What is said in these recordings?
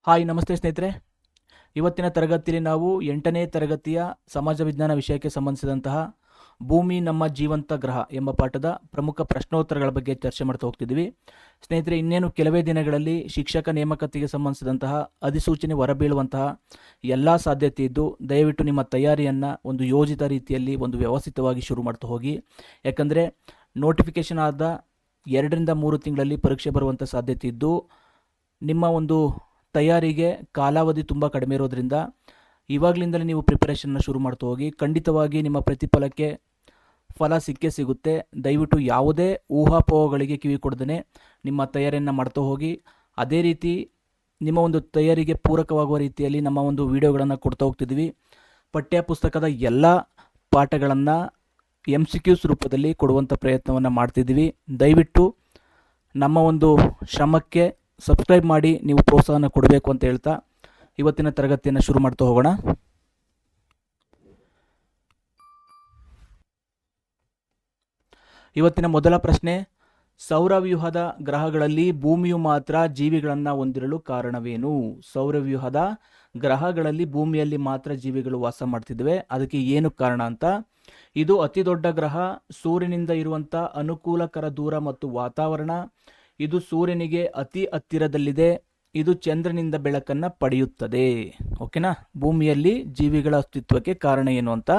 Hi ನಮಸ್ತೆ ಸ್ನೇಹಿತರೆ. ಇವತ್ತಿನ ತರಗತಿಯಲ್ಲಿ ನಾವು 8ನೇ ತರಗತಿಯ ಸಮಾಜ ವಿಜ್ಞಾನ ವಿಷಯಕ್ಕೆ ಸಂಬಂಧಿಸಿದಂತಹ ಭೂಮಿ ನಮ್ಮ ಜೀವಂತ ಗ್ರಹ ಎಂಬ ಪಾಠದ ಪ್ರಮುಖ ಪ್ರಶ್ನೋತ್ತರಗಳ ಬಗ್ಗೆ ಚರ್ಚೆ ಮಾಡ್ತಾ ಹೋಗ್ತಿದ್ದೀವಿ. ಸ್ನೇಹಿತರೆ, ಇನ್ನೇನು ಕೆಲವೇ ದಿನಗಳಲ್ಲಿ ಶಿಕ್ಷಕ ನೇಮಕಾತಿಗೆ ಸಂಬಂಧಿಸಿದಂತಹ ಅಧಿಸೂಚನೆ ಹೊರಬೀಳುವಂತಹ ಎಲ್ಲ ಸಾಧ್ಯತೆ ಇದ್ದು, ದಯವಿಟ್ಟು ನಿಮ್ಮ ತಯಾರಿಯನ್ನು ಒಂದು ಯೋಜಿತ ರೀತಿಯಲ್ಲಿ ಒಂದು ವ್ಯವಸ್ಥಿತವಾಗಿ ಶುರು ಮಾಡ್ತಾ ಹೋಗಿ. ಯಾಕಂದರೆ ನೋಟಿಫಿಕೇಶನ್ ಆದ 2ರಿಂದ 3 ತಿಂಗಳಲ್ಲಿ ಪರೀಕ್ಷೆ ಬರುವಂಥ ಸಾಧ್ಯತೆ ಇದ್ದು, ನಿಮ್ಮ ಒಂದು ತಯಾರಿಗೆ ಕಾಲಾವಧಿ ತುಂಬ ಕಡಿಮೆ ಇರೋದ್ರಿಂದ ಇವಾಗಲಿಂದಲೇ ನೀವು ಪ್ರಿಪರೇಷನ್ನ ಶುರು ಮಾಡ್ತಾ ಹೋಗಿ. ಖಂಡಿತವಾಗಿ ನಿಮ್ಮ ಪ್ರತಿಫಲಕ್ಕೆ ಫಲ ಸಿಕ್ಕೇ ಸಿಗುತ್ತೆ. ದಯವಿಟ್ಟು ಯಾವುದೇ ಊಹಾಪೋಹಗಳಿಗೆ ಕಿವಿ ಕೊಡದೇ ನಿಮ್ಮ ತಯಾರಿಯನ್ನು ಮಾಡ್ತಾ ಹೋಗಿ. ಅದೇ ರೀತಿ ನಿಮ್ಮ ಒಂದು ತಯಾರಿಗೆ ಪೂರಕವಾಗುವ ರೀತಿಯಲ್ಲಿ ನಮ್ಮ ಒಂದು ವಿಡಿಯೋಗಳನ್ನು ಕೊಡ್ತಾ ಹೋಗ್ತಿದ್ವಿ. ಪಠ್ಯ ಪುಸ್ತಕದ ಎಲ್ಲ ಪಾಠಗಳನ್ನು MCQs ರೂಪದಲ್ಲಿ ಕೊಡುವಂಥ ಪ್ರಯತ್ನವನ್ನು ಮಾಡ್ತಿದ್ದೀವಿ. ದಯವಿಟ್ಟು ನಮ್ಮ ಒಂದು ಶ್ರಮಕ್ಕೆ ಸಬ್ಸ್ಕ್ರೈಬ್ ಮಾಡಿ ನೀವು ಪ್ರೋತ್ಸಾಹನ ಕೊಡಬೇಕು ಅಂತ ಹೇಳ್ತಾ ಇವತ್ತಿನ ತರಗತಿಯನ್ನು ಶುರು ಮಾಡ್ತಾ ಹೋಗೋಣ. ಇವತ್ತಿನ ಮೊದಲ ಪ್ರಶ್ನೆ, ಸೌರವ್ಯೂಹದ ಗ್ರಹಗಳಲ್ಲಿ ಭೂಮಿಯು ಮಾತ್ರ ಜೀವಿಗಳನ್ನು ಹೊಂದಿರಲು ಕಾರಣವೇನು? ಸೌರವ್ಯೂಹದ ಗ್ರಹಗಳಲ್ಲಿ ಭೂಮಿಯಲ್ಲಿ ಮಾತ್ರ ಜೀವಿಗಳು ವಾಸ ಮಾಡ್ತಿದ್ದಾವೆ, ಅದಕ್ಕೆ ಏನು ಕಾರಣ ಅಂತ. ಇದು ಅತಿ ದೊಡ್ಡ ಗ್ರಹ, ಸೂರ್ಯನಿಂದ ಇರುವಂಥ ಅನುಕೂಲಕರ ದೂರ ಮತ್ತು ವಾತಾವರಣ, ಇದು ಸೂರ್ಯನಿಗೆ ಅತಿ ಹತ್ತಿರದಲ್ಲಿದೆ, ಇದು ಚಂದ್ರನಿಂದ ಬೆಳಕನ್ನು ಪಡೆಯುತ್ತದೆ. ಓಕೆನಾ? ಭೂಮಿಯಲ್ಲಿ ಜೀವಿಗಳ ಅಸ್ತಿತ್ವಕ್ಕೆ ಕಾರಣ ಏನು ಅಂತ.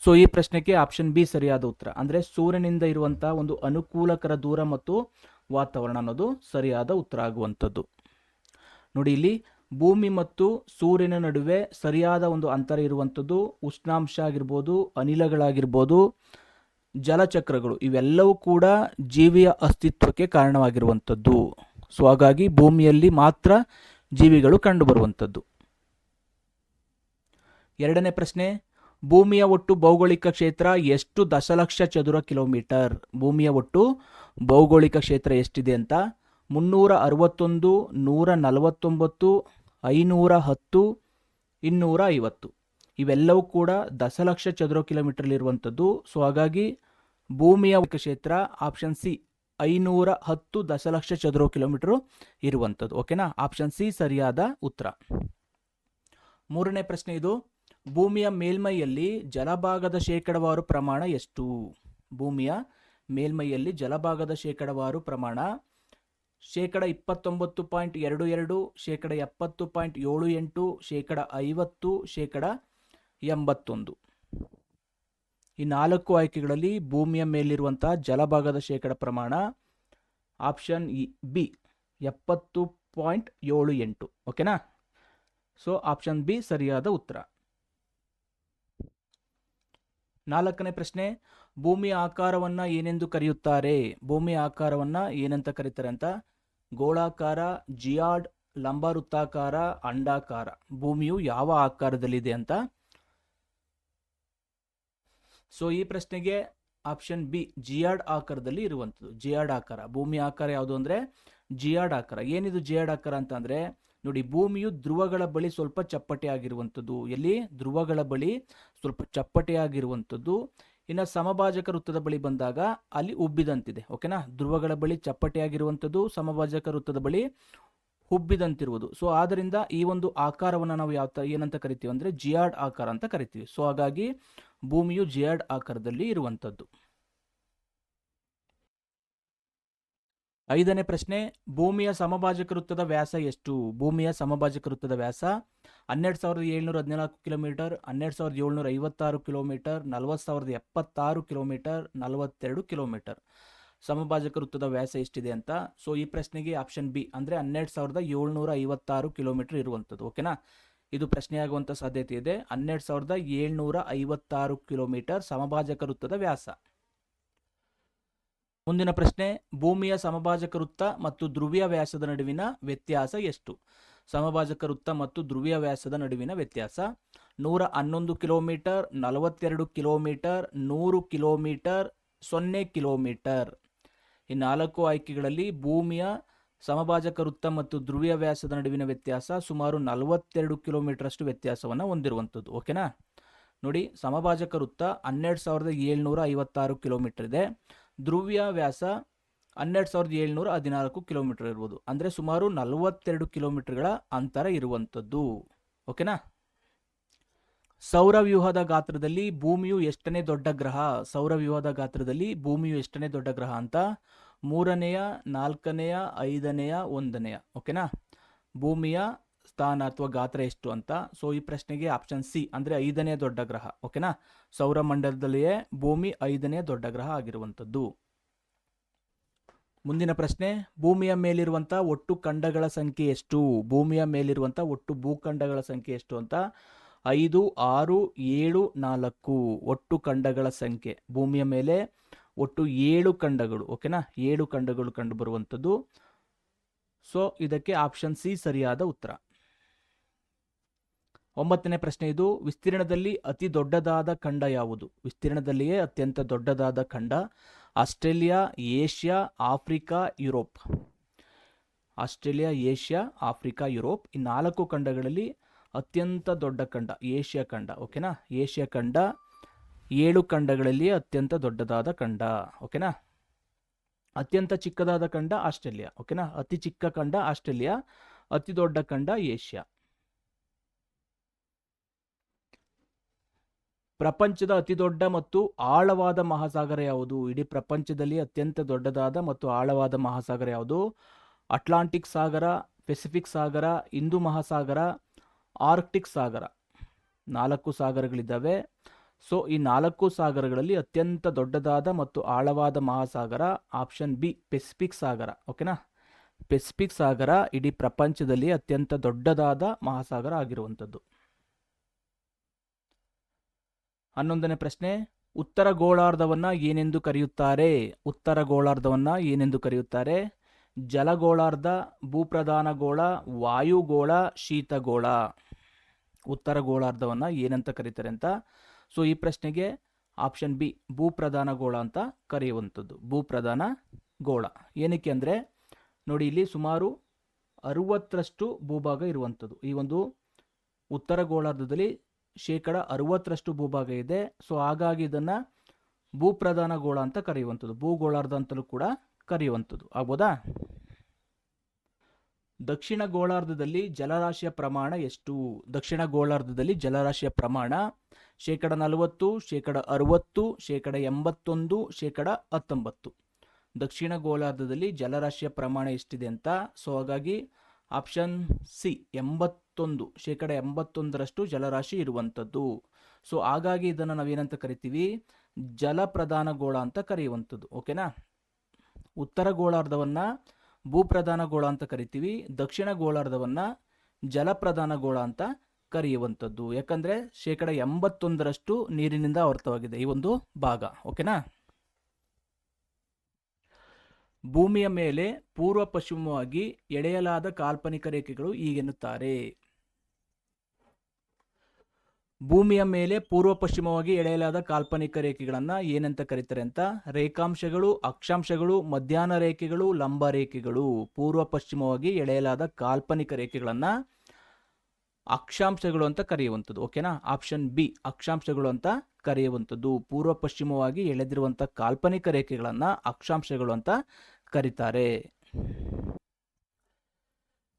ಸೊ ಈ ಪ್ರಶ್ನೆಗೆ ಆಪ್ಷನ್ ಬಿ ಸರಿಯಾದ ಉತ್ತರ. ಅಂದರೆ ಸೂರ್ಯನಿಂದ ಇರುವಂಥ ಒಂದು ಅನುಕೂಲಕರ ದೂರ ಮತ್ತು ವಾತಾವರಣ ಅನ್ನೋದು ಸರಿಯಾದ ಉತ್ತರ ಆಗುವಂಥದ್ದು. ನೋಡಿ, ಇಲ್ಲಿ ಭೂಮಿ ಮತ್ತು ಸೂರ್ಯನ ನಡುವೆ ಸರಿಯಾದ ಒಂದು ಅಂತರ ಇರುವಂಥದ್ದು ಉಷ್ಣಾಂಶ ಆಗಿರ್ಬೋದು, ಅನಿಲಗಳಾಗಿರ್ಬೋದು, ಜಲಚಕ್ರಗಳು, ಇವೆಲ್ಲವೂ ಕೂಡ ಜೀವಿಯ ಅಸ್ತಿತ್ವಕ್ಕೆ ಕಾರಣವಾಗಿರುವಂಥದ್ದು. ಸೊ ಹಾಗಾಗಿ ಭೂಮಿಯಲ್ಲಿ ಮಾತ್ರ ಜೀವಿಗಳು ಕಂಡುಬರುವಂಥದ್ದು. ಎರಡನೇ ಪ್ರಶ್ನೆ, ಭೂಮಿಯ ಒಟ್ಟು ಭೌಗೋಳಿಕ ಕ್ಷೇತ್ರ ಎಷ್ಟು ದಶಲಕ್ಷ ಚದುರ ಕಿಲೋಮೀಟರ್? ಭೂಮಿಯ ಒಟ್ಟು ಭೌಗೋಳಿಕ ಕ್ಷೇತ್ರ ಎಷ್ಟಿದೆ ಅಂತ. 361, 149, 510, 250 ಇವೆಲ್ಲವೂ ಕೂಡ ದಶಲಕ್ಷ ಚದುರ ಕಿಲೋಮೀಟರ್ಲಿರುವಂಥದ್ದು. ಸೊ ಹಾಗಾಗಿ ಭೂಮಿಯ ಕ್ಷೇತ್ರ ಆಪ್ಷನ್ ಸಿ 510 ದಶಲಕ್ಷ ಚದುರ ಕಿಲೋಮೀಟರ್ ಇರುವಂಥದ್ದು. ಓಕೆನಾ? ಆಪ್ಷನ್ ಸಿ ಸರಿಯಾದ ಉತ್ತರ. ಮೂರನೇ ಪ್ರಶ್ನೆ ಇದು, ಭೂಮಿಯ ಮೇಲ್ಮೈಯಲ್ಲಿ ಜಲಭಾಗದ ಶೇಕಡವಾರು ಪ್ರಮಾಣ ಎಷ್ಟು? ಭೂಮಿಯ ಮೇಲ್ಮೈಯಲ್ಲಿ ಜಲಭಾಗದ ಶೇಕಡವಾರು ಪ್ರಮಾಣ 29.22%, 70.78%, 50%, 81%. ಈ 4 ಆಯ್ಕೆಗಳಲ್ಲಿ ಭೂಮಿಯ ಮೇಲಿರುವಂತಹ ಜಲಭಾಗದ ಶೇಕಡ ಪ್ರಮಾಣ ಆಪ್ಷನ್ ಬಿ 70.78. ಓಕೆನಾ? ಸೊ ಆಪ್ಷನ್ ಬಿ ಸರಿಯಾದ ಉತ್ತರ. ನಾಲ್ಕನೇ ಪ್ರಶ್ನೆ, ಭೂಮಿಯ ಆಕಾರವನ್ನು ಏನೆಂದು ಕರೆಯುತ್ತಾರೆ? ಭೂಮಿಯ ಆಕಾರವನ್ನು ಏನಂತ ಕರೀತಾರೆ ಅಂತ. ಗೋಳಾಕಾರ, ಜಿಯಾಡ್, ಲಂಬವೃತ್ತಾಕಾರ, ಅಂಡಾಕಾರ. ಭೂಮಿಯು ಯಾವ ಆಕಾರದಲ್ಲಿದೆ ಅಂತ. ಸೊ ಈ ಪ್ರಶ್ನೆಗೆ ಆಪ್ಷನ್ ಬಿ ಜಿಯಾಡ್ ಆಕಾರದಲ್ಲಿ ಇರುವಂಥದ್ದು. ಜಿಯಾಡ್ ಆಕಾರ. ಭೂಮಿಯ ಆಕಾರ ಯಾವುದು ಅಂದರೆ ಜಿಯಾಡ್ ಆಕಾರ. ಏನಿದು ಜಿಯಾಡ್ ಆಕಾರ ಅಂತ ಅಂದರೆ, ನೋಡಿ, ಭೂಮಿಯು ಧ್ರುವಗಳ ಬಳಿ ಸ್ವಲ್ಪ ಚಪ್ಪಟೆಯಾಗಿರುವಂಥದ್ದು. ಎಲ್ಲಿ? ಧ್ರುವಗಳ ಬಳಿ ಸ್ವಲ್ಪ ಚಪ್ಪಟೆಯಾಗಿರುವಂಥದ್ದು. ಇನ್ನು ಸಮಭಾಜಕ ವೃತ್ತದ ಬಳಿ ಬಂದಾಗ ಅಲ್ಲಿ ಉಬ್ಬಿದಂತಿದೆ. ಓಕೆನಾ? ಧ್ರುವಗಳ ಬಳಿ ಚಪ್ಪಟೆಯಾಗಿರುವಂಥದ್ದು, ಸಮಭಾಜಕ ವೃತ್ತದ ಬಳಿ ಹುಬ್ಬಿದಂತಿರುವುದು. ಸೊ ಆದ್ದರಿಂದ ಈ ಒಂದು ಆಕಾರವನ್ನು ನಾವು ಏನಂತ ಕರಿತೀವಿ ಅಂದರೆ ಜಿಯಾಡ್ ಆಕಾರ ಅಂತ ಕರಿತೀವಿ. ಸೊ ಹಾಗಾಗಿ ಭೂಮಿಯು ಜಿಯಾಡ್ ಆಕಾರದಲ್ಲಿ ಇರುವಂಥದ್ದು. ಐದನೇ ಪ್ರಶ್ನೆ, ಭೂಮಿಯ ಸಮಭಾಜಕ ವೃತ್ತದ ವ್ಯಾಸ ಎಷ್ಟು? ಭೂಮಿಯ ಸಮಭಾಜಕ ವೃತ್ತದ ವ್ಯಾಸ 12,714 ಕಿಲೋಮೀಟರ್, 12,756 ಕಿಲೋಮೀಟರ್, 40,076 ಕಿಲೋಮೀಟರ್, 42 ಕಿಲೋಮೀಟರ್. ಸಮಭಾಜಕ ವೃತ್ತದ ವ್ಯಾಸ ಎಷ್ಟಿದೆ ಅಂತ. ಸೊ ಈ ಪ್ರಶ್ನೆಗೆ ಆಪ್ಷನ್ ಬಿ ಅಂದರೆ 12,756 ಕಿಲೋಮೀಟರ್ ಇರುವಂಥದ್ದು. ಓಕೆನಾ? ಇದು ಪ್ರಶ್ನೆಯಾಗುವಂಥ ಸಾಧ್ಯತೆ ಇದೆ. 12,756 ಕಿಲೋಮೀಟರ್ ಸಮಭಾಜಕ ವೃತ್ತದ ವ್ಯಾಸ. ಮುಂದಿನ ಪ್ರಶ್ನೆ, ಭೂಮಿಯ ಸಮಭಾಜಕ ವೃತ್ತ ಮತ್ತು ಧ್ರುವೀಯ ವ್ಯಾಸದ ನಡುವಿನ ವ್ಯತ್ಯಾಸ ಎಷ್ಟು? ಸಮಭಾಜಕ ವೃತ್ತ ಮತ್ತು ಧ್ರುವೀಯ ವ್ಯಾಸದ ನಡುವಿನ ವ್ಯತ್ಯಾಸ 111 ಕಿಲೋಮೀಟರ್, 42 ಕಿಲೋಮೀಟರ್, 100 ಕಿಲೋಮೀಟರ್, 0 ಕಿಲೋಮೀಟರ್. ಈ 4 ಆಯ್ಕೆಗಳಲ್ಲಿ ಭೂಮಿಯ ಸಮಭಾಜಕ ವೃತ್ತ ಮತ್ತು ಧ್ರುವೀಯ ವ್ಯಾಸದ ನಡುವಿನ ವ್ಯತ್ಯಾಸ ಸುಮಾರು 42 ಕಿಲೋಮೀಟರ್ ಅಷ್ಟು ವ್ಯತ್ಯಾಸವನ್ನು ಹೊಂದಿರುವಂಥದ್ದು. ಓಕೆನಾ? ನೋಡಿ, ಸಮಭಾಜಕ ವೃತ್ತ 12,756 ಕಿಲೋಮೀಟರ್ ಇದೆ. ಧ್ರುವೀಯ ವ್ಯಾಸ 12,714 ಕಿಲೋಮೀಟರ್ ಇರ್ಬೋದು. ಅಂದರೆ ಸುಮಾರು 42 ಕಿಲೋಮೀಟರ್ಗಳ ಅಂತರ ಇರುವಂಥದ್ದು. ಓಕೆನಾ. ಸೌರವ್ಯೂಹದ ಗಾತ್ರದಲ್ಲಿ ಭೂಮಿಯು ಎಷ್ಟನೇ ದೊಡ್ಡ ಗ್ರಹ? ಸೌರವ್ಯೂಹದ ಗಾತ್ರದಲ್ಲಿ ಭೂಮಿಯು ಎಷ್ಟನೇ ದೊಡ್ಡ ಗ್ರಹ ಅಂತ 3ನೇಯ, 4ನೇಯ, 5ನೇಯ, 1ನೇಯ. ಓಕೆನಾ. ಭೂಮಿಯ ಸ್ಥಾನ ಅಥವಾ ಗಾತ್ರ ಎಷ್ಟು ಅಂತ. ಸೊ ಈ ಪ್ರಶ್ನೆಗೆ ಆಪ್ಷನ್ ಸಿ ಅಂದರೆ 5ನೇ ದೊಡ್ಡ ಗ್ರಹ. ಓಕೆನಾ. ಸೌರಮಂಡಲದಲ್ಲಿಯೇ ಭೂಮಿ 5ನೇ ದೊಡ್ಡ ಗ್ರಹ ಆಗಿರುವಂಥದ್ದು. ಮುಂದಿನ ಪ್ರಶ್ನೆ, ಭೂಮಿಯ ಮೇಲಿರುವಂಥ ಒಟ್ಟು ಖಂಡಗಳ ಸಂಖ್ಯೆ ಎಷ್ಟು? ಭೂಮಿಯ ಮೇಲಿರುವಂಥ ಒಟ್ಟು ಭೂಖಂಡಗಳ ಸಂಖ್ಯೆ ಎಷ್ಟು ಅಂತ 5, 6, 7, 4 ಒಟ್ಟು ಖಂಡಗಳ ಸಂಖ್ಯೆ. ಭೂಮಿಯ ಮೇಲೆ ಒಟ್ಟು 7 ಖಂಡಗಳು. ಓಕೆನಾ. 7 ಖಂಡಗಳು ಕಂಡು ಬರುವಂಥದ್ದು. ಸೊ ಇದಕ್ಕೆ ಆಪ್ಷನ್ ಸಿ ಸರಿಯಾದ ಉತ್ತರ. 9ನೇ ಪ್ರಶ್ನೆ ಇದು, ವಿಸ್ತೀರ್ಣದಲ್ಲಿ ಅತಿ ದೊಡ್ಡದಾದ ಖಂಡ ಯಾವುದು? ವಿಸ್ತೀರ್ಣದಲ್ಲಿಯೇ ಅತ್ಯಂತ ದೊಡ್ಡದಾದ ಖಂಡ Australia, Asia, Africa, Europe. Australia, Asia, Africa, Europe. ಈ 4 ಖಂಡಗಳಲ್ಲಿ ಅತ್ಯಂತ ದೊಡ್ಡ ಖಂಡ ಏಷ್ಯಾ ಖಂಡ. ಓಕೆನಾ. ಏಷ್ಯಾ ಖಂಡ 7 ಖಂಡಗಳಲ್ಲಿ ಅತ್ಯಂತ ದೊಡ್ಡದಾದ ಖಂಡ. ಓಕೆನಾ. ಅತ್ಯಂತ ಚಿಕ್ಕದಾದ ಖಂಡ ಆಸ್ಟ್ರೇಲಿಯಾ. ಓಕೆನಾ. ಅತಿ ಚಿಕ್ಕ ಖಂಡ ಆಸ್ಟ್ರೇಲಿಯಾ, ಅತಿ ದೊಡ್ಡ ಖಂಡ ಏಷ್ಯಾ. ಪ್ರಪಂಚದ ಅತಿ ದೊಡ್ಡ ಮತ್ತು ಆಳವಾದ ಮಹಾಸಾಗರ ಯಾವುದು? ಇಡೀ ಪ್ರಪಂಚದಲ್ಲಿ ಅತ್ಯಂತ ದೊಡ್ಡದಾದ ಮತ್ತು ಆಳವಾದ ಮಹಾಸಾಗರ ಯಾವುದು? ಅಟ್ಲಾಂಟಿಕ್ ಸಾಗರ, ಪೆಸಿಫಿಕ್ ಸಾಗರ, ಹಿಂದೂ ಮಹಾಸಾಗರ, ಆರ್ಕ್ಟಿಕ್ ಸಾಗರ. 4 ಸಾಗರಗಳಿದ್ದಾವೆ. ಸೊ ಈ 4 ಸಾಗರಗಳಲ್ಲಿ ಅತ್ಯಂತ ದೊಡ್ಡದಾದ ಮತ್ತು ಆಳವಾದ ಮಹಾಸಾಗರ ಆಪ್ಷನ್ ಬಿ ಪೆಸಿಫಿಕ್ ಸಾಗರ. ಓಕೆನಾ. ಪೆಸಿಫಿಕ್ ಸಾಗರ ಇಡೀ ಪ್ರಪಂಚದಲ್ಲಿ ಅತ್ಯಂತ ದೊಡ್ಡದಾದ ಮಹಾಸಾಗರ ಆಗಿರುವಂಥದ್ದು. 11ನೇ ಪ್ರಶ್ನೆ, ಉತ್ತರ ಗೋಳಾರ್ಧವನ್ನ ಏನೆಂದು ಕರೆಯುತ್ತಾರೆ? ಉತ್ತರ ಗೋಳಾರ್ಧವನ್ನ ಏನೆಂದು ಕರೆಯುತ್ತಾರೆ? ಜಲಗೋಳಾರ್ಧ, ಭೂಪ್ರಧಾನ ಗೋಳ, ವಾಯುಗೋಳ, ಶೀತಗೋಳ. ಉತ್ತರ ಗೋಳಾರ್ಧವನ್ನ ಏನಂತ ಕರೀತಾರೆ ಅಂತ. ಸೊ ಈ ಪ್ರಶ್ನೆಗೆ ಆಪ್ಷನ್ ಬಿ ಭೂಪ್ರಧಾನ ಗೋಳ ಅಂತ ಕರೆಯುವಂಥದ್ದು. ಭೂಪ್ರಧಾನ ಗೋಳ. ಏನಕ್ಕೆ ಅಂದರೆ ನೋಡಿ, ಇಲ್ಲಿ ಸುಮಾರು 60ರಷ್ಟು ಭೂಭಾಗ ಇರುವಂಥದ್ದು. ಈ ಒಂದು ಉತ್ತರ ಗೋಳಾರ್ಧದಲ್ಲಿ 60% ಭೂಭಾಗ ಇದೆ. ಸೊ ಹಾಗಾಗಿ ಇದನ್ನು ಭೂಪ್ರಧಾನ ಗೋಳ ಅಂತ ಕರೆಯುವಂಥದ್ದು. ಭೂಗೋಳಾರ್ಧ ಅಂತಲೂ ಕೂಡ ಕರೆಯುವಂಥದ್ದು. ಆಗ್ಬೋದಾ? ದಕ್ಷಿಣ ಗೋಳಾರ್ಧದಲ್ಲಿ ಜಲರಾಶಿಯ ಪ್ರಮಾಣ ಎಷ್ಟು? ದಕ್ಷಿಣ ಗೋಳಾರ್ಧದಲ್ಲಿ ಜಲರಾಶಿಯ ಪ್ರಮಾಣ 40%, 60%, 81%, 19%. ದಕ್ಷಿಣ ಗೋಳಾರ್ಧದಲ್ಲಿ ಜಲರಾಶಿಯ ಪ್ರಮಾಣ ಎಷ್ಟಿದೆ ಅಂತ. ಸೊ ಹಾಗಾಗಿ ಆಪ್ಷನ್ ಸಿ 81, 81%ರಷ್ಟು ಜಲರಾಶಿ ಇರುವಂಥದ್ದು. ಸೊ ಹಾಗಾಗಿ ಇದನ್ನು ನಾವೇನಂತ ಕರಿತೀವಿ? ಜಲಪ್ರಧಾನ ಗೋಳ ಅಂತ ಕರೆಯುವಂಥದ್ದು. ಓಕೆನಾ. ಉತ್ತರ ಗೋಳಾರ್ಧವನ್ನ ಭೂಪ್ರಧಾನ ಗೋಳ ಅಂತ ಕರಿತೀವಿ, ದಕ್ಷಿಣ ಗೋಳಾರ್ಧವನ್ನ ಜಲಪ್ರಧಾನ ಗೋಳ ಅಂತ ಕರೆಯುವಂಥದ್ದು. ಯಾಕಂದ್ರೆ 81%ರಷ್ಟು ನೀರಿನಿಂದ ಆವೃತವಾಗಿದೆ ಈ ಒಂದು ಭಾಗ. ಓಕೆನಾ. ಭೂಮಿಯ ಮೇಲೆ ಪೂರ್ವ ಪಶ್ಚಿಮವಾಗಿ ಎಳೆಯಲಾದ ಕಾಲ್ಪನಿಕ ರೇಖೆಗಳು ಹೀಗೆನ್ನುತ್ತಾರೆ. ಭೂಮಿಯ ಮೇಲೆ ಪೂರ್ವ ಪಶ್ಚಿಮವಾಗಿ ಎಳೆಯಲಾದ ಕಾಲ್ಪನಿಕ ರೇಖೆಗಳನ್ನು ಏನಂತ ಕರೀತಾರೆ ಅಂತ. ರೇಖಾಂಶಗಳು, ಅಕ್ಷಾಂಶಗಳು, ಮಧ್ಯಾಹ್ನ ರೇಖೆಗಳು, ಲಂಬ ರೇಖೆಗಳು. ಪೂರ್ವ ಪಶ್ಚಿಮವಾಗಿ ಎಳೆಯಲಾದ ಕಾಲ್ಪನಿಕ ರೇಖೆಗಳನ್ನು ಅಕ್ಷಾಂಶಗಳು ಅಂತ ಕರೆಯುವಂಥದ್ದು. ಓಕೆನಾ. ಆಪ್ಷನ್ ಬಿ ಅಕ್ಷಾಂಶಗಳು ಅಂತ ಕರೆಯುವಂಥದ್ದು. ಪೂರ್ವ ಪಶ್ಚಿಮವಾಗಿ ಎಳೆದಿರುವಂಥ ಕಾಲ್ಪನಿಕ ರೇಖೆಗಳನ್ನು ಅಕ್ಷಾಂಶಗಳು ಅಂತ ಕರೀತಾರೆ.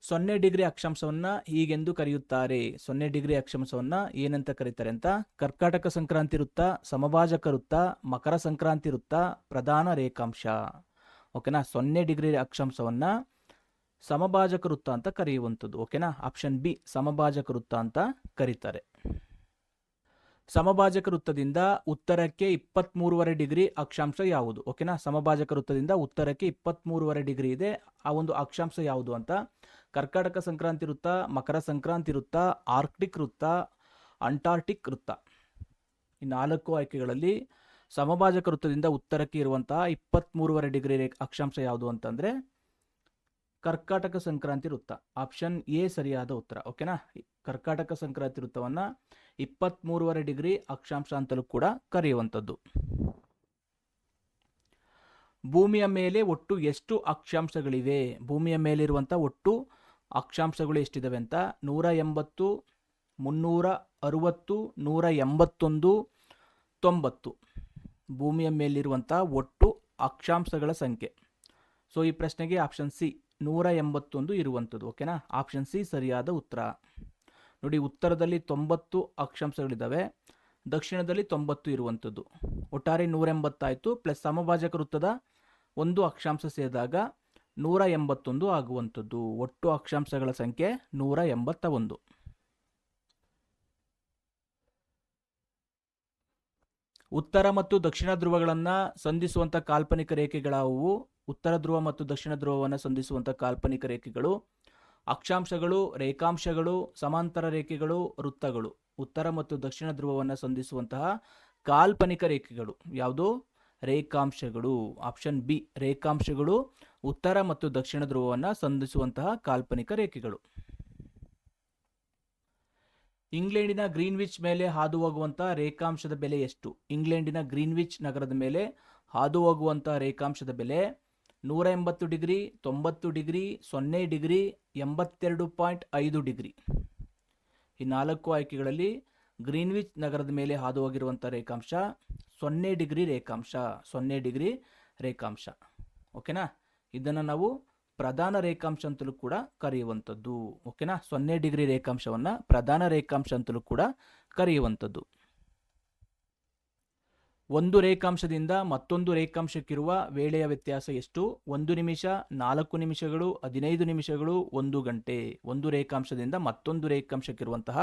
0 ಡಿಗ್ರಿ ಅಕ್ಷಾಂಶವನ್ನ ಹೀಗೆಂದು ಕರೆಯುತ್ತಾರೆ. 0 ಡಿಗ್ರಿ ಅಕ್ಷಾಂಶವನ್ನ ಏನಂತ ಕರೀತಾರೆ ಅಂತ. ಕರ್ಕಾಟಕ ಸಂಕ್ರಾಂತಿ ವೃತ್ತ, ಸಮಭಾಜಕ ವೃತ್ತ, ಮಕರ ಸಂಕ್ರಾಂತಿ ವೃತ್ತ, ಪ್ರಧಾನ ರೇಖಾಂಶ. ಓಕೆನಾ. 0 ಡಿಗ್ರಿ ಅಕ್ಷಾಂಶವನ್ನ ಸಮಭಾಜಕ ವೃತ್ತ ಅಂತ ಕರೆಯುವಂಥದ್ದು. ಓಕೆನಾ. ಆಪ್ಷನ್ ಬಿ ಸಮಭಾಜಕ ವೃತ್ತ ಅಂತ ಕರೀತಾರೆ. ಸಮಭಾಜಕ ವೃತ್ತದಿಂದ ಉತ್ತರಕ್ಕೆ 23.5 ಡಿಗ್ರಿ ಅಕ್ಷಾಂಶ ಯಾವುದು? ಓಕೆನಾ. ಸಮಭಾಜಕ ವೃತ್ತದಿಂದ ಉತ್ತರಕ್ಕೆ 23.5 ಡಿಗ್ರಿ ಇದೆ. ಆ ಒಂದು ಅಕ್ಷಾಂಶ ಯಾವುದು ಅಂತ. ಕರ್ಕಾಟಕ ಸಂಕ್ರಾಂತಿ ವೃತ್ತ, ಮಕರ ಸಂಕ್ರಾಂತಿ ವೃತ್ತ, ಆರ್ಕ್ಟಿಕ್ ವೃತ್ತ, ಅಂಟಾರ್ಟಿಕ್ ವೃತ್ತ. ಈ 4 ಆಯ್ಕೆಗಳಲ್ಲಿ ಸಮಭಾಜಕ ವೃತ್ತದಿಂದ ಉತ್ತರಕ್ಕೆ ಇರುವಂತಹ 23.5 ಡಿಗ್ರಿ ಅಕ್ಷಾಂಶ ಯಾವುದು ಅಂತಂದ್ರೆ ಕರ್ಕಾಟಕ ಸಂಕ್ರಾಂತಿ ವೃತ್ತ. ಆಪ್ಷನ್ ಎ ಸರಿಯಾದ ಉತ್ತರ. ಓಕೆನಾ. ಕರ್ಕಾಟಕ ಸಂಕ್ರಾಂತಿ ವೃತ್ತವನ್ನ 23.5 ಡಿಗ್ರಿ ಅಕ್ಷಾಂಶ ಅಂತಲೂ ಕೂಡ ಕರೆಯುವಂಥದ್ದು. ಭೂಮಿಯ ಮೇಲೆ ಒಟ್ಟು ಎಷ್ಟು ಅಕ್ಷಾಂಶಗಳಿವೆ? ಭೂಮಿಯ ಮೇಲಿರುವಂಥ ಒಟ್ಟು ಅಕ್ಷಾಂಶಗಳು ಎಷ್ಟಿದಾವೆ ಅಂತ. 180, 360, 181, 90. ಭೂಮಿಯ ಮೇಲಿರುವಂಥ ಒಟ್ಟು ಅಕ್ಷಾಂಶಗಳ ಸಂಖ್ಯೆ ಸೊ ಈ ಪ್ರಶ್ನೆಗೆ ಆಪ್ಷನ್ ಸಿ 181 ಇರುವಂಥದ್ದು. ಓಕೆನಾ, ಆಪ್ಷನ್ ಸಿ ಸರಿಯಾದ ಉತ್ತರ. ನೋಡಿ, ಉತ್ತರದಲ್ಲಿ 90 ಅಕ್ಷಾಂಶಗಳಿದ್ದಾವೆ, ದಕ್ಷಿಣದಲ್ಲಿ 90 ಇರುವಂಥದ್ದು. ಒಟ್ಟಾರೆ 180 ಆಯಿತು. ಪ್ಲಸ್ ಸಮಭಾಜಕ ವೃತ್ತದ ಒಂದು ಅಕ್ಷಾಂಶ ಸೇರಿದಾಗ 181 ಆಗುವಂಥದ್ದು. ಒಟ್ಟು ಅಕ್ಷಾಂಶಗಳ ಸಂಖ್ಯೆ 181. ಉತ್ತರ ಮತ್ತು ದಕ್ಷಿಣ ಧ್ರುವಗಳನ್ನು ಸಂಧಿಸುವಂಥ ಕಾಲ್ಪನಿಕ ರೇಖೆಗಳಾವುವು? ಉತ್ತರ ಧ್ರುವ ಮತ್ತು ದಕ್ಷಿಣ ಧ್ರುವವನ್ನು ಸಂಧಿಸುವಂಥ ಕಾಲ್ಪನಿಕ ರೇಖೆಗಳು ಅಕ್ಷಾಂಶಗಳು, ರೇಖಾಂಶಗಳು, ಸಮಾಂತರ ರೇಖೆಗಳು, ವೃತ್ತಗಳು. ಉತ್ತರ ಮತ್ತು ದಕ್ಷಿಣ ಧ್ರುವವನ್ನು ಸಂಧಿಸುವಂತಹ ಕಾಲ್ಪನಿಕ ರೇಖೆಗಳು ಯಾವುದು? ರೇಖಾಂಶಗಳು. ಆಪ್ಷನ್ ಬಿ, ರೇಖಾಂಶಗಳು ಉತ್ತರ ಮತ್ತು ದಕ್ಷಿಣ ಧ್ರುವವನ್ನು ಸಂಧಿಸುವಂತಹ ಕಾಲ್ಪನಿಕ ರೇಖೆಗಳು. ಇಂಗ್ಲೆಂಡಿನ ಗ್ರೀನ್ವಿಚ್ ಮೇಲೆ ಹಾದು ಹೋಗುವಂತಹ ರೇಖಾಂಶದ ಬೆಲೆ ಎಷ್ಟು? ಇಂಗ್ಲೆಂಡಿನ ಗ್ರೀನ್ವಿಚ್ ನಗರದ ಮೇಲೆ ಹಾದು ಹೋಗುವಂತಹ ರೇಖಾಂಶದ ಬೆಲೆ 180 ಡಿಗ್ರಿ, 90 ಡಿಗ್ರಿ, 0 ಡಿಗ್ರಿ, 82.5 ಡಿಗ್ರಿ. ಈ 4 ಆಯ್ಕೆಗಳಲ್ಲಿ ಗ್ರೀನ್ವಿಚ್ ನಗರದ ಮೇಲೆ ಹಾದು ಹೋಗಿರುವಂಥ ರೇಖಾಂಶ 0 ಡಿಗ್ರಿ ರೇಖಾಂಶ. 0 ಡಿಗ್ರಿ ರೇಖಾಂಶ. ಓಕೆನಾ, ಇದನ್ನು ನಾವು ಪ್ರಧಾನ ರೇಖಾಂಶ ಅಂತಲೂ ಕೂಡ ಕರೆಯುವಂಥದ್ದು. ಓಕೆನಾ, 0 ಡಿಗ್ರಿ ರೇಖಾಂಶವನ್ನು ಪ್ರಧಾನ ರೇಖಾಂಶ ಅಂತಲೂ ಕೂಡ ಕರೆಯುವಂಥದ್ದು. ಒಂದು ರೇಖಾಂಶದಿಂದ ಮತ್ತೊಂದು ರೇಖಾಂಶಕ್ಕಿರುವ ವೇಳೆಯ ವ್ಯತ್ಯಾಸ ಎಷ್ಟು? 1 ನಿಮಿಷ, 4 ನಿಮಿಷಗಳು, 15 ನಿಮಿಷಗಳು, 1 ಗಂಟೆ. ಒಂದು ರೇಖಾಂಶದಿಂದ ಮತ್ತೊಂದು ರೇಖಾಂಶಕ್ಕಿರುವಂತಹ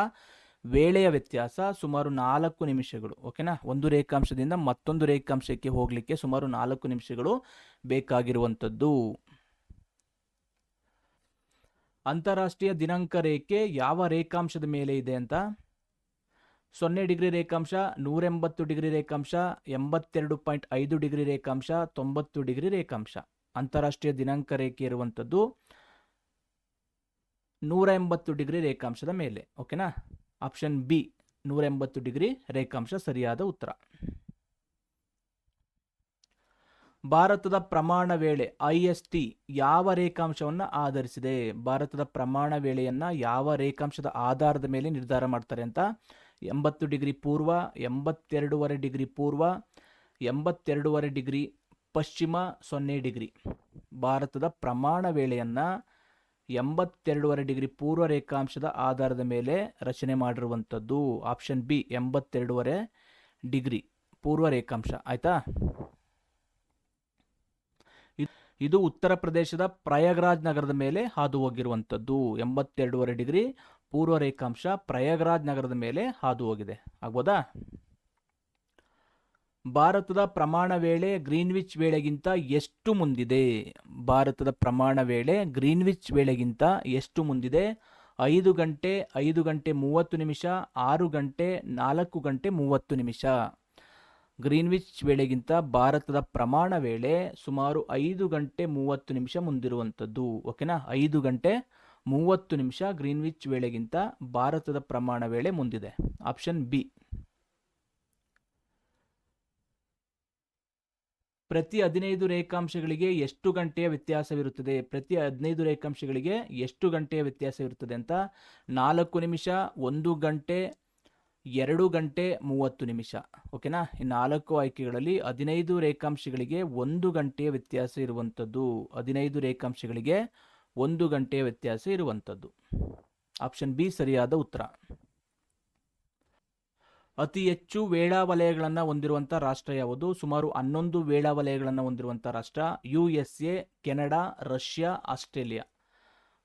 ವೇಳೆಯ ವ್ಯತ್ಯಾಸ ಸುಮಾರು 4 ನಿಮಿಷಗಳು. ಓಕೆನಾ, ಒಂದು ರೇಖಾಂಶದಿಂದ ಮತ್ತೊಂದು ರೇಖಾಂಶಕ್ಕೆ ಹೋಗಲಿಕ್ಕೆ ಸುಮಾರು 4 ನಿಮಿಷಗಳು ಬೇಕಾಗಿರುವಂಥದ್ದು. ಅಂತಾರಾಷ್ಟ್ರೀಯ ದಿನಾಂಕ ರೇಖೆ ಯಾವ ರೇಖಾಂಶದ ಮೇಲೆ ಇದೆ ಅಂತ? 0 ಡಿಗ್ರಿ ರೇಖಾಂಶ, 180 ಡಿಗ್ರಿ ರೇಖಾಂಶ, 82.5 ಡಿಗ್ರಿ ರೇಖಾಂಶ, 90 ಡಿಗ್ರಿ ರೇಖಾಂಶ. ಅಂತಾರಾಷ್ಟ್ರೀಯ ದಿನಾಂಕ ರೇಖೆ ಇರುವಂಥದ್ದು 180 ಡಿಗ್ರಿ ರೇಖಾಂಶದ ಮೇಲೆ. ಓಕೆನಾ, ಆಪ್ಷನ್ ಬಿ 180 ಡಿಗ್ರಿ ರೇಖಾಂಶ ಸರಿಯಾದ ಉತ್ತರ. ಭಾರತದ ಪ್ರಮಾಣ ವೇಳೆ IST ಯಾವ ರೇಖಾಂಶವನ್ನು ಆಧರಿಸಿದೆ? ಭಾರತದ ಪ್ರಮಾಣ ವೇಳೆಯನ್ನು ಯಾವ ರೇಖಾಂಶದ ಆಧಾರದ ಮೇಲೆ ನಿರ್ಧಾರ ಮಾಡ್ತಾರೆ ಅಂತ? 80 ಡಿಗ್ರಿ ಪೂರ್ವ, 82.5 ಡಿಗ್ರಿ ಪೂರ್ವ, 82.5 ಡಿಗ್ರಿ ಪಶ್ಚಿಮ, 0 ಡಿಗ್ರಿ. ಭಾರತದ ಪ್ರಮಾಣ ವೇಳೆಯನ್ನು 82.5 ಡಿಗ್ರಿ ಪೂರ್ವ ರೇಖಾಂಶದ ಆಧಾರದ ಮೇಲೆ ರಚನೆ ಮಾಡಿರುವಂಥದ್ದು. ಆಪ್ಷನ್ ಬಿ 82.5 ಡಿಗ್ರಿ ಪೂರ್ವ ರೇಖಾಂಶ. ಆಯ್ತಾ? ಇದು ಉತ್ತರ ಪ್ರದೇಶದ ಪ್ರಯಾಗ್ರಾಜ್ ನಗರದ ಮೇಲೆ ಹಾದು ಹೋಗಿರುವಂಥದ್ದು. 82.5 ಡಿಗ್ರಿ ಪೂರ್ವ ರೇಖಾಂಶ ಪ್ರಯಾಗ್ರಾಜ್ ನಗರದ ಮೇಲೆ ಹಾದು ಹೋಗಿದೆ. ಆಗ್ಬೋದಾ? ಭಾರತದ ಪ್ರಮಾಣ ವೇಳೆ ಗ್ರೀನ್ವಿಚ್ ವೇಳೆಗಿಂತ ಎಷ್ಟು ಮುಂದಿದೆ? ಭಾರತದ ಪ್ರಮಾಣ ವೇಳೆ ಗ್ರೀನ್ವಿಚ್ ವೇಳೆಗಿಂತ ಎಷ್ಟು ಮುಂದಿದೆ? 5 ಗಂಟೆ, 5 ಗಂಟೆ 30 ನಿಮಿಷ, 6 ಗಂಟೆ, 4 ಗಂಟೆ 30 ನಿಮಿಷ. ಗ್ರೀನ್ವಿಚ್ ವೇಳೆಗಿಂತ ಭಾರತದ ಪ್ರಮಾಣ ವೇಳೆ ಸುಮಾರು 5 ಗಂಟೆ 30 ನಿಮಿಷ ಮುಂದಿರುವಂಥದ್ದು. ಓಕೆನಾ, 5 ಗಂಟೆ 30 ನಿಮಿಷ ಗ್ರೀನ್ವಿಚ್ ವೇಳೆಗಿಂತ ಭಾರತದ ಪ್ರಮಾಣ ವೇಳೆ ಮುಂದಿದೆ. Option B. ಪ್ರತಿ 15 ರೇಖಾಂಶಗಳಿಗೆ ಎಷ್ಟು ಗಂಟೆಯ ವ್ಯತ್ಯಾಸವಿರುತ್ತದೆ? ಪ್ರತಿ 15 ರೇಖಾಂಶಗಳಿಗೆ ಎಷ್ಟು ಗಂಟೆಯ ವ್ಯತ್ಯಾಸವಿರುತ್ತದೆ ಅಂತ? 4 ನಿಮಿಷ, 1 ಗಂಟೆ, 2 ಗಂಟೆ 30 ನಿಮಿಷ. ಓಕೆನಾ, ಈ 4 ಆಯ್ಕೆಗಳಲ್ಲಿ 15 ರೇಖಾಂಶಗಳಿಗೆ 1 ಗಂಟೆಯ ವ್ಯತ್ಯಾಸ ಇರುವಂಥದ್ದು. 15 ರೇಖಾಂಶಗಳಿಗೆ 1 ಗಂಟೆಯ ವ್ಯತ್ಯಾಸ ಇರುವಂಥದ್ದು. ಆಪ್ಷನ್ ಬಿ ಸರಿಯಾದ ಉತ್ತರ. ಅತಿ ಹೆಚ್ಚು ವೇಳಾವಲಯಗಳನ್ನು ಹೊಂದಿರುವಂಥ ರಾಷ್ಟ್ರ ಯಾವುದು? ಸುಮಾರು 11 ವೇಳಾವಲಯಗಳನ್ನು ಹೊಂದಿರುವಂಥ ರಾಷ್ಟ್ರ USA, ಕೆನಡಾ, ರಷ್ಯಾ, ಆಸ್ಟ್ರೇಲಿಯಾ.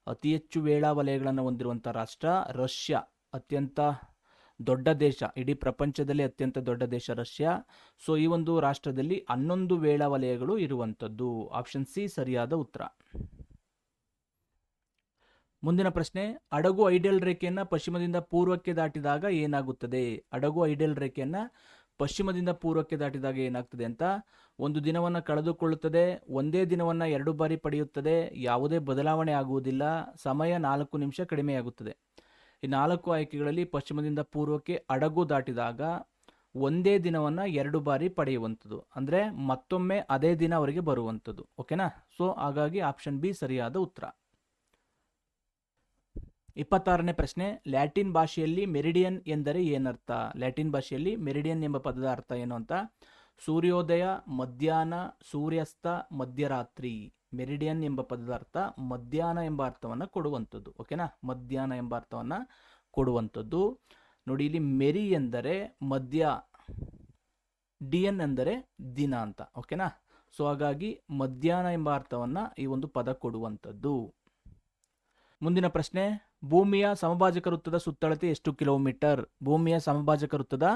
ಅತಿ ಹೆಚ್ಚು ವೇಳಾವಲಯಗಳನ್ನು ಹೊಂದಿರುವಂಥ ರಾಷ್ಟ್ರ ರಷ್ಯಾ. ಅತ್ಯಂತ ದೊಡ್ಡ ದೇಶ, ಇಡೀ ಪ್ರಪಂಚದಲ್ಲಿ ಅತ್ಯಂತ ದೊಡ್ಡ ದೇಶ ರಷ್ಯಾ. ಸೊ ಈ ಒಂದು ರಾಷ್ಟ್ರದಲ್ಲಿ 11 ವೇಳಾವಲಯಗಳು ಇರುವಂಥದ್ದು. ಆಪ್ಷನ್ ಸಿ ಸರಿಯಾದ ಉತ್ತರ. ಮುಂದಿನ ಪ್ರಶ್ನೆ, ಹಡಗು ಐಡಿಯಲ್ ರೇಖೆಯನ್ನು ಪಶ್ಚಿಮದಿಂದ ಪೂರ್ವಕ್ಕೆ ದಾಟಿದಾಗ ಏನಾಗುತ್ತದೆ? ಹಡಗು ಐಡಿಯಲ್ ರೇಖೆಯನ್ನು ಪಶ್ಚಿಮದಿಂದ ಪೂರ್ವಕ್ಕೆ ದಾಟಿದಾಗ ಏನಾಗ್ತದೆ ಅಂತ? 1 ದಿನವನ್ನು ಕಳೆದುಕೊಳ್ಳುತ್ತದೆ, ಒಂದೇ ದಿನವನ್ನು 2 ಬಾರಿ ಪಡೆಯುತ್ತದೆ, ಯಾವುದೇ ಬದಲಾವಣೆ ಆಗುವುದಿಲ್ಲ, ಸಮಯ 4 ನಿಮಿಷ ಕಡಿಮೆಯಾಗುತ್ತದೆ. ಈ 4 ಆಯ್ಕೆಗಳಲ್ಲಿ ಪಶ್ಚಿಮದಿಂದ ಪೂರ್ವಕ್ಕೆ ಹಡಗು ದಾಟಿದಾಗ ಒಂದೇ ದಿನವನ್ನು 2 ಬಾರಿ ಪಡೆಯುವಂಥದ್ದು, ಅಂದರೆ ಮತ್ತೊಮ್ಮೆ ಅದೇ ದಿನ ಅವರಿಗೆ ಬರುವಂಥದ್ದು. ಓಕೆನಾ, ಸೊ ಹಾಗಾಗಿ ಆಪ್ಷನ್ ಬಿ ಸರಿಯಾದ ಉತ್ತರ. 26ನೇ ಪ್ರಶ್ನೆ, ಲ್ಯಾಟಿನ್ ಭಾಷೆಯಲ್ಲಿ ಮೆರಿಡಿಯನ್ ಎಂದರೆ ಏನರ್ಥ? ಲ್ಯಾಟಿನ್ ಭಾಷೆಯಲ್ಲಿ ಮೆರಿಡಿಯನ್ ಎಂಬ ಪದದ ಅರ್ಥ ಏನು ಅಂತ? ಸೂರ್ಯೋದಯ, ಮಧ್ಯಾಹ್ನ, ಸೂರ್ಯಾಸ್ತ, ಮಧ್ಯರಾತ್ರಿ. ಮೆರಿಡಿಯನ್ ಎಂಬ ಪದದ ಅರ್ಥ ಮಧ್ಯಾಹ್ನ ಎಂಬ ಅರ್ಥವನ್ನು ಕೊಡುವಂಥದ್ದು. ಓಕೆನಾ, ಮಧ್ಯಾಹ್ನ ಎಂಬ ಅರ್ಥವನ್ನು ಕೊಡುವಂಥದ್ದು. ನೋಡಿ, ಇಲ್ಲಿ ಮೆರಿ ಎಂದರೆ ಮಧ್ಯ, ಡಿಯನ್ ಎಂದರೆ ದಿನ ಅಂತ. ಓಕೆನಾ, ಸೊ ಹಾಗಾಗಿ ಮಧ್ಯಾಹ್ನ ಎಂಬ ಅರ್ಥವನ್ನು ಈ ಒಂದು ಪದ ಕೊಡುವಂಥದ್ದು. ಮುಂದಿನ ಪ್ರಶ್ನೆ, ಭೂಮಿಯ ಸಮಭಾಜಕ ವೃತ್ತದ ಸುತ್ತಳತೆ ಎಷ್ಟು ಕಿಲೋಮೀಟರ್? ಭೂಮಿಯ ಸಮಭಾಜಕ ವೃತ್ತದ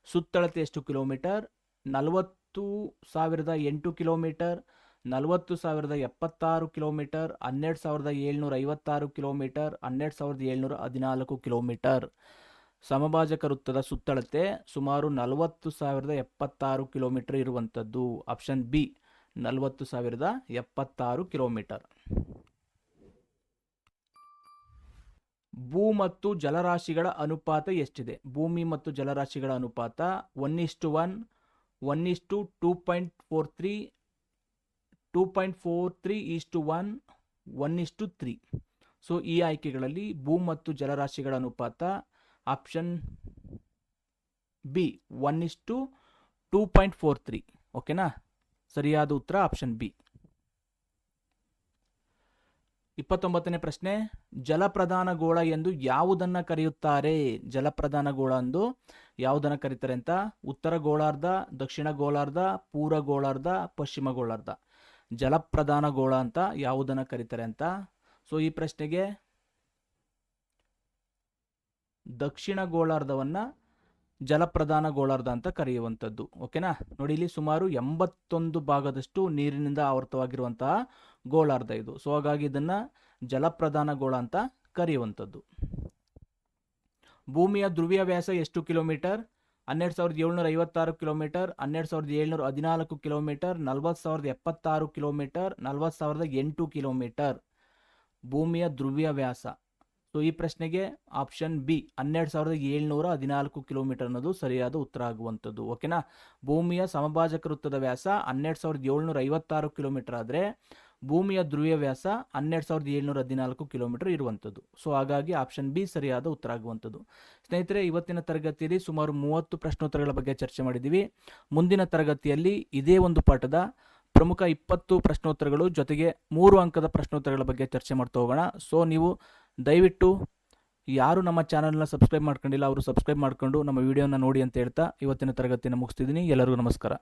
ಸುತ್ತಳತೆ ಎಷ್ಟು kilometre? 40,008 kilometre, 40,076 kilometre, 12,756 kilometre, 12,714 kilometre. ಸಮಭಾಜಕ ವೃತ್ತದ ಸುತ್ತಳತೆ ಸುಮಾರು 40,076 ಕಿಲೋಮೀಟರ್ ಇರುವಂಥದ್ದು. Option B, 40,076 kilometre. ಭೂ ಮತ್ತು ಜಲರಾಶಿಗಳ ಅನುಪಾತ ಎಷ್ಟಿದೆ? ಭೂಮಿ ಮತ್ತು ಜಲರಾಶಿಗಳ ಅನುಪಾತ 1:1, 1:2.43, 2.43:1, 1:3. ಸೊ ಈ ಆಯ್ಕೆಗಳಲ್ಲಿ ಭೂ ಮತ್ತು ಜಲರಾಶಿಗಳ ಅನುಪಾತ ಆಪ್ಷನ್ ಬಿ 1:2.43. ಓಕೆನಾ, ಸರಿಯಾದ ಉತ್ತರ ಆಪ್ಷನ್ ಬಿ. 29ನೇ ಪ್ರಶ್ನೆ, ಜಲಪ್ರಧಾನ ಗೋಳ ಎಂದು ಯಾವುದನ್ನು ಕರೆಯುತ್ತಾರೆ? ಜಲಪ್ರಧಾನ ಗೋಳ ಎಂದು ಯಾವುದನ್ನು ಕರೀತಾರೆ ಅಂತ. ಉತ್ತರ ಗೋಳಾರ್ಧ, ದಕ್ಷಿಣ ಗೋಳಾರ್ಧ, ಪೂರ್ವ ಗೋಳಾರ್ಧ, ಪಶ್ಚಿಮ ಗೋಳಾರ್ಧ. ಜಲಪ್ರಧಾನ ಗೋಳ ಅಂತ ಯಾವುದನ್ನು ಕರೀತಾರೆ ಅಂತ. ಸೊ ಈ ಪ್ರಶ್ನೆಗೆ ದಕ್ಷಿಣ ಗೋಳಾರ್ಧವನ್ನು ಜಲಪ್ರಧಾನ ಗೋಳಾರ್ಧ ಅಂತ ಕರೆಯುವಂಥದ್ದು. ಓಕೆನಾ, ನೋಡಿ ಇಲ್ಲಿ ಸುಮಾರು 81 ಭಾಗದಷ್ಟು ನೀರಿನಿಂದ ಆವೃತವಾಗಿರುವಂತಹ ಗೋಳಾರ್ಧ ಇದು. ಸೊ ಹಾಗಾಗಿ ಇದನ್ನು ಜಲಪ್ರಧಾನ ಗೋಳ ಅಂತ ಕರೆಯುವಂಥದ್ದು. ಭೂಮಿಯ ಧ್ರುವೀಯ ವ್ಯಾಸ ಎಷ್ಟು kilometre? 12,756 kilometre, 12,714 kilometre, 40,076 kilometre, 40,008 kilometre. ಭೂಮಿಯ ಧ್ರುವೀಯ ವ್ಯಾಸ. ಸೊ ಈ ಪ್ರಶ್ನೆಗೆ ಆಪ್ಷನ್ ಬಿ 12,714 ಕಿಲೋಮೀಟರ್ ಅನ್ನೋದು ಸರಿಯಾದ ಉತ್ತರ ಆಗುವಂಥದ್ದು. ಓಕೆನಾ, ಭೂಮಿಯ ಸಮಭಾಜಕ ವೃತ್ತದ ವ್ಯಾಸ 12,756 ಕಿಲೋಮೀಟರ್ ಆದರೆ ಭೂಮಿಯ ಧ್ರುವೀಯ ವ್ಯಾಸ 12,714 ಕಿಲೋಮೀಟರ್ ಇರುವಂಥದ್ದು. ಸೊ ಹಾಗಾಗಿ ಆಪ್ಷನ್ ಬಿ ಸರಿಯಾದ ಉತ್ತರ ಆಗುವಂಥದ್ದು. ಸ್ನೇಹಿತರೆ, ಇವತ್ತಿನ ತರಗತಿಯಲ್ಲಿ ಸುಮಾರು 30 ಪ್ರಶ್ನೋತ್ತರಗಳ ಬಗ್ಗೆ ಚರ್ಚೆ ಮಾಡಿದ್ದೀವಿ. ಮುಂದಿನ ತರಗತಿಯಲ್ಲಿ ಇದೇ ಒಂದು ಪಾಠದ ಪ್ರಮುಖ 20 ಪ್ರಶ್ನೋತ್ತರಗಳು ಜೊತೆಗೆ 3 ಅಂಕದ ಪ್ರಶ್ನೋತ್ತರಗಳ ಬಗ್ಗೆ ಚರ್ಚೆ ಮಾಡ್ತಾ ಹೋಗೋಣ. ಸೊ ನೀವು ದಯವಿಟ್ಟು ಯಾರು ನಮ್ಮ ಚಾನಲ್ನ ಸಬ್ಸ್ಕ್ರೈಬ್ ಮಾಡ್ಕೊಂಡಿಲ್ಲ ಅವರು ಸಬ್ಸ್ಕ್ರೈಬ್ ಮಾಡ್ಕೊಂಡು ನಮ್ಮ ವಿಡಿಯೋನ ನೋಡಿ ಅಂತ ಹೇಳ್ತಾ ಇವತ್ತಿನ ತರಗತಿಯನ್ನು ಮುಗಿಸ್ತಿದ್ದೀನಿ. ಎಲ್ಲರಿಗೂ ನಮಸ್ಕಾರ.